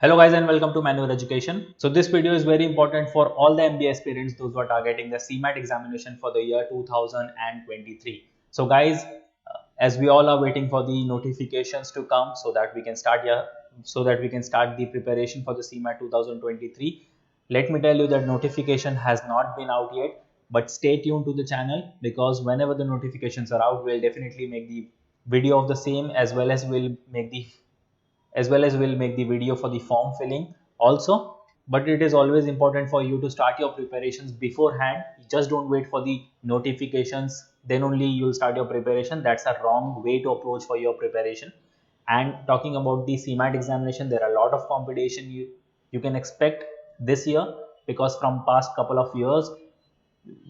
Hello guys and welcome to Manual Education. So this video is very important for all the MBA aspirants, those who are targeting the CMAT examination for the year 2023. So guys, as we all are waiting for the notifications to come so that we can start the preparation for the CMAT 2023. Let me tell you that notification has not been out yet, but stay tuned to the channel because whenever the notifications are out, we'll definitely make the video of the same as well as we'll make the video for the form filling also. But it is always important for you to start your preparations beforehand. Just don't wait for the notifications, then only you'll start your preparation. That's a wrong way to approach for your preparation. And talking about the CMAT examination, there are a lot of competition you can expect this year, because from past couple of years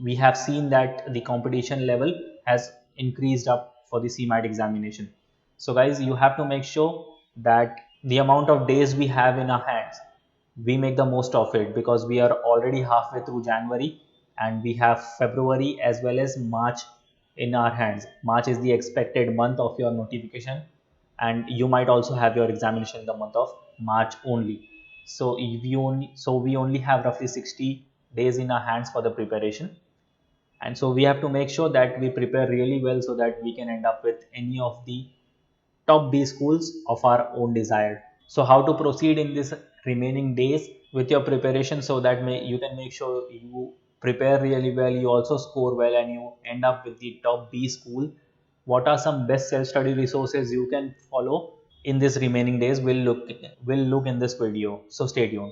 we have seen that the competition level has increased up for the CMAT examination. So guys, you have to make sure that the amount of days we have in our hands, we make the most of it, because we are already halfway through January and we have February as well as March in our hands. March is the expected month of your notification, and you might also have your examination in the month of March only. So we only have roughly 60 days in our hands for the preparation, and so we have to make sure that we prepare really well so that we can end up with any of the top B schools of our own desire. So how to proceed in this remaining days with your preparation so that you can make sure you prepare really well, you also score well, and you end up with the top B school. What are some best self-study resources you can follow in this remaining days? We'll look in this video. So stay tuned.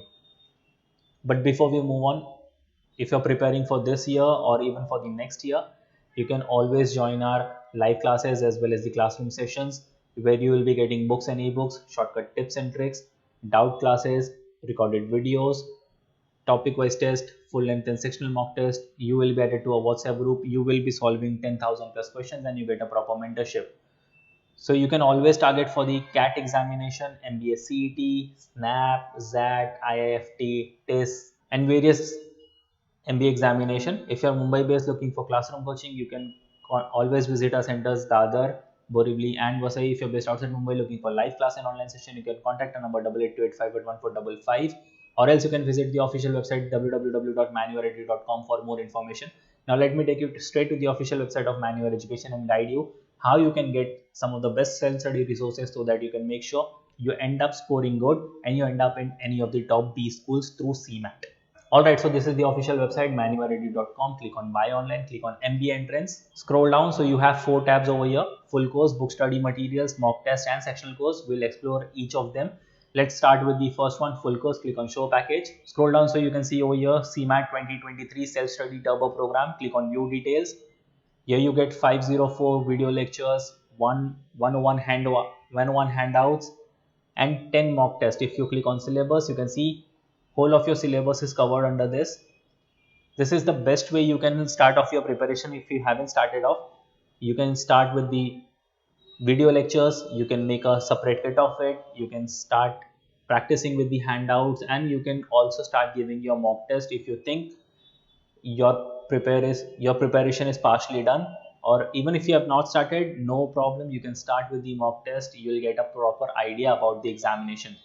But before we move on, if you're preparing for this year or even for the next year, you can always join our live classes as well as the classroom sessions, where you will be getting books and ebooks, shortcut tips and tricks, doubt classes, recorded videos, topic wise test, full length and sectional mock test. You will be added to a WhatsApp group. You will be solving 10,000 plus questions and you get a proper mentorship. So you can always target for the CAT examination, MBACET, SNAP, ZAT, IIFT, TIS, and various MBA examination. If you are Mumbai based looking for classroom coaching, you can always visit our centers Dadar, Borivali and Vasai. If you're based outside Mumbai looking for live class and online session, you can contact our number 8828581455, or else you can visit the official website www.manuaredu.com for more information. Now let me take you straight to the official website of Manual Education and guide you how you can get some of the best self-study resources so that you can make sure you end up scoring good and you end up in any of the top B schools through CMAT. Alright, so this is the official website manuaredu.com. Click on buy online, click on MBA entrance, scroll down. So you have 4 tabs over here: full course, book study materials, mock test and sectional course. We'll explore each of them. Let's start with the first one, full course. Click on show package, scroll down. So you can see over here CMAT 2023 self-study turbo program. Click on view details. Here you get 504 video lectures, 101 handouts and 10 mock tests. If you click on syllabus, you can see whole of your syllabus is covered under this. This is the best way you can start off your preparation. If you haven't started off, you can start with the video lectures. You can make a separate kit of it. You can start practicing with the handouts, and you can also start giving your mock test if you think your preparation is partially done. Or even if you have not started, no problem, you can start with the mock test. You will get a proper idea about the examination.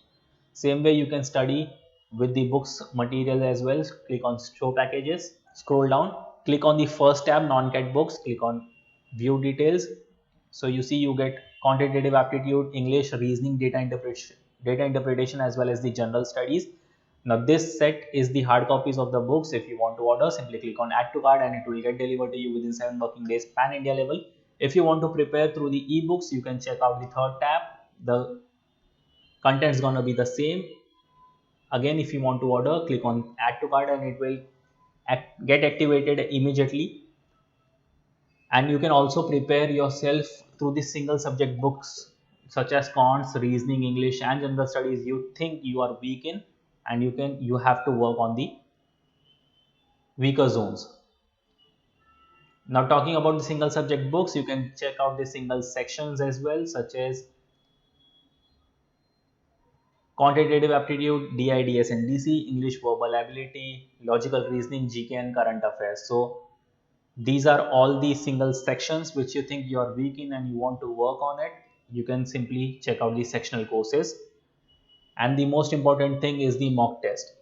Same way you can study with the books material as well. Click on show packages, scroll down, click on the first tab, non-cat books, click on view details. So you see you get quantitative aptitude, English, reasoning, data interpretation as well as the general studies. Now this set is the hard copies of the books. If you want to order, simply click on add to cart and it will get delivered to you within 7 working days pan India level. If you want to prepare through the ebooks, you can check out the third tab. The content is going to be the same. Again, if you want to order, click on add to cart and it will get activated immediately. And you can also prepare yourself through the single subject books such as Quant, reasoning, English and general studies you think you are weak in, and you have to work on the weaker zones. Now talking about the single subject books, you can check out the single sections as well, such as quantitative aptitude, DIDS and DC, English verbal ability, logical reasoning, GK and current affairs. So these are all the single sections which you think you are weak in and you want to work on it. You can simply check out the sectional courses. And the most important thing is the mock test.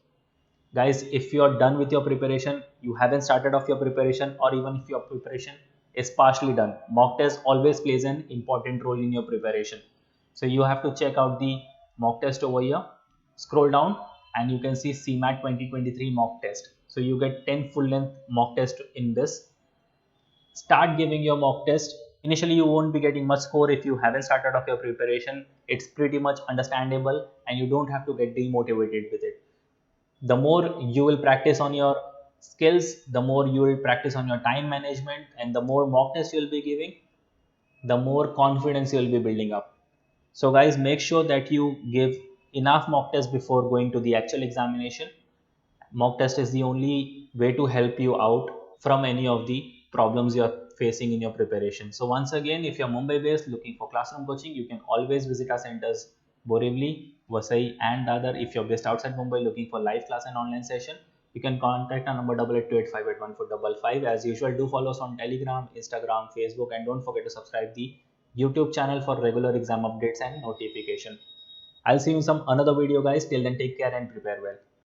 Guys, if you are done with your preparation, you haven't started off your preparation, or even if your preparation is partially done, mock test always plays an important role in your preparation. So you have to check out the mock test over here, scroll down, and you can see CMAT 2023 mock test. So you get 10 full length mock test in this. Start giving your mock test. Initially you won't be getting much score if you haven't started off your preparation. It's pretty much understandable, and you don't have to get demotivated with it. The more you will practice on your skills, the more you will practice on your time management, and the more mock tests you will be giving, the more confidence you will be building up. So guys, make sure that you give enough mock tests before going to the actual examination. Mock test is the only way to help you out from any of the problems you are facing in your preparation. So once again, if you're Mumbai based looking for classroom coaching, you can always visit our centers Borivali, Vasai and Dadar. If you're based outside Mumbai looking for live class and online session, you can contact our number 8828581455. As usual, do follow us on Telegram, Instagram, Facebook, and don't forget to subscribe the YouTube channel for regular exam updates and notification. I'll see you in some another video guys. Till then, take care and prepare well.